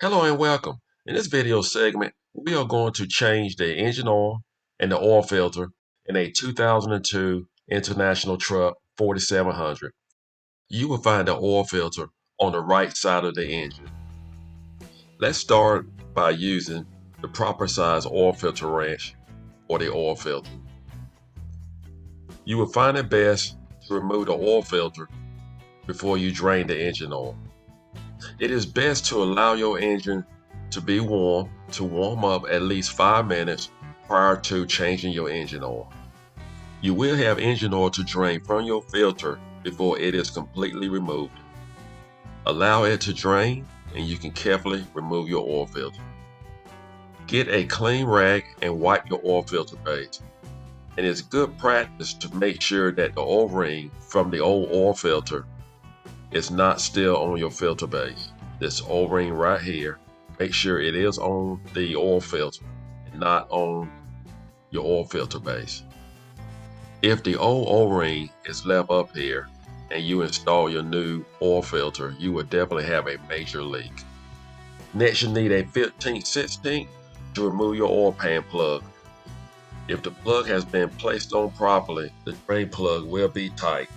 Hello and welcome. In this video segment, we are going to change the engine oil and the oil filter in a 2002 International Truck 4700. You will find the oil filter on the right side of the engine. Let's start by using the proper size oil filter wrench or the oil filter. You will find it best to remove the oil filter before you drain the engine oil. It is best to allow your engine to be warm up at least 5 minutes prior to changing your engine oil. You will have engine oil to drain from your filter before it is completely removed. Allow it to drain and you can carefully remove your oil filter. Get a clean rag and wipe your oil filter base. And it's good practice to make sure that the oil ring from the old oil filter is not still on your filter base. This oil ring right here, make sure it is on the oil filter and not on your oil filter base. If the old oil ring is left up here and you install your new oil filter, you will definitely have a major leak. Next, you need a 15/16 to remove your oil pan plug. If the plug has been placed on properly, the drain plug will be tight.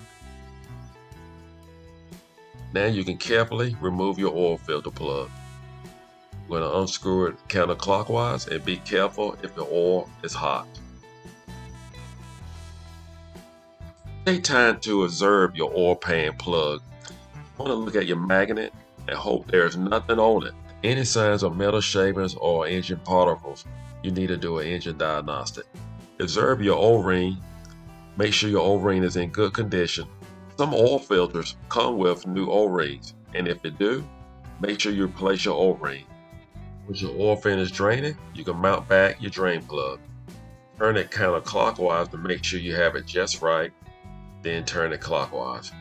Now you can carefully remove your oil filter plug. We're going to unscrew it counterclockwise and be careful if the oil is hot. Take time to observe your oil pan plug. You want to look at your magnet and hope there's nothing on it. Any signs of metal shavings or engine particles, you need to do an engine diagnostic. Observe your O-ring. Make sure your O-ring is in good condition. Some oil filters come with new O-rings, and if they do, make sure you replace your O-ring. Once your oil finish draining, you can mount back your drain plug. Turn it counterclockwise to make sure you have it just right, then turn it clockwise.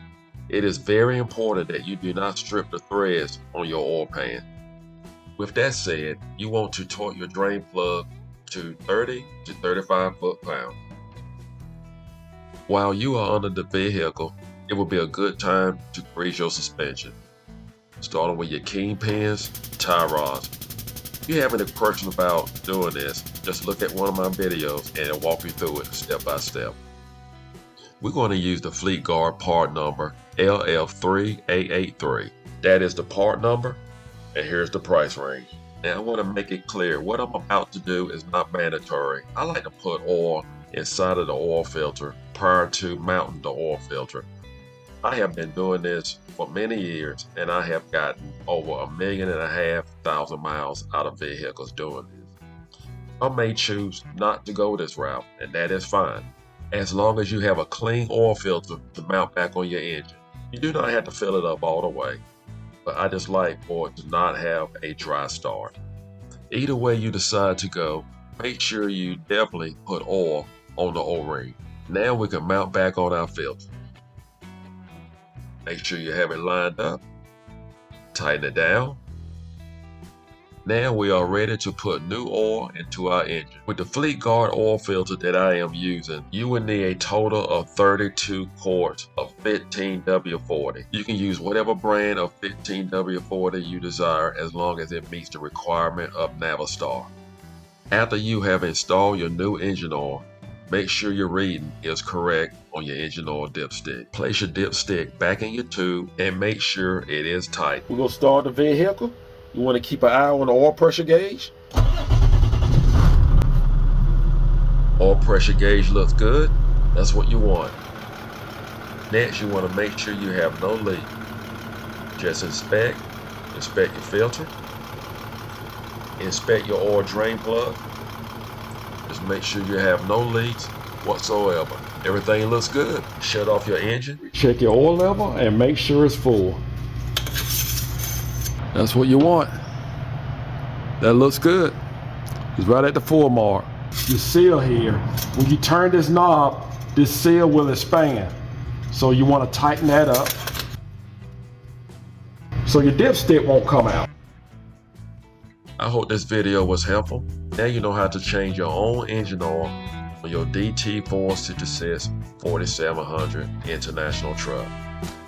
It is very important that you do not strip the threads on your oil pan. With that said, you want to torque your drain plug to 30 to 35 foot-pounds. While you are under the vehicle, it will be a good time to grease your suspension, starting with your kingpins, tie rods. If you have any questions about doing this, just look at one of my videos and I'll walk you through it step by step. We're going to use the Fleet Guard part number LF3883. That is the part number, and here's the price range. Now I want to make it clear, what I'm about to do is not mandatory. I like to put oil inside of the oil filter prior to mounting the oil filter. I have been doing this for many years and I have gotten over 1.5 million miles out of vehicles doing this. Some may choose not to go this route, and that is fine, as long as you have a clean oil filter to mount back on your engine. You do not have to fill it up all the way, but I just like for it to not have a dry start. Either way you decide to go, make sure you definitely put oil on the O-ring. Now we can mount back on our filter. Make sure you have it lined up, tighten it down. Now we are ready to put new oil into our engine. With the Fleet Guard oil filter that I am using, you will need a total of 32 quarts of 15W40. You can use whatever brand of 15W40 you desire as long as it meets the requirement of Navistar. After you have installed your new engine oil, make sure your reading is correct on your engine oil dipstick. Place your dipstick back in your tube and make sure it is tight. We're going to start the vehicle. You want to keep an eye on the oil pressure gauge. Oil pressure gauge looks good. That's what you want. Next, you want to make sure you have no leak. Just inspect your filter. Inspect your oil drain plug. Just make sure you have no leaks whatsoever. Everything looks good. Shut off your engine. Check your oil level and make sure it's full. That's what you want. That looks good. It's right at the full mark. The seal here, when you turn this knob, this seal will expand. So you want to tighten that up so your dipstick won't come out. I hope this video was helpful. Now you know how to change your own engine oil on your DT466 4700 International truck.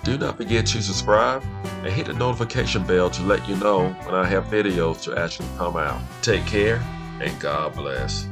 Do not forget to subscribe and hit the notification bell to let you know when I have videos to actually come out. Take care and God bless.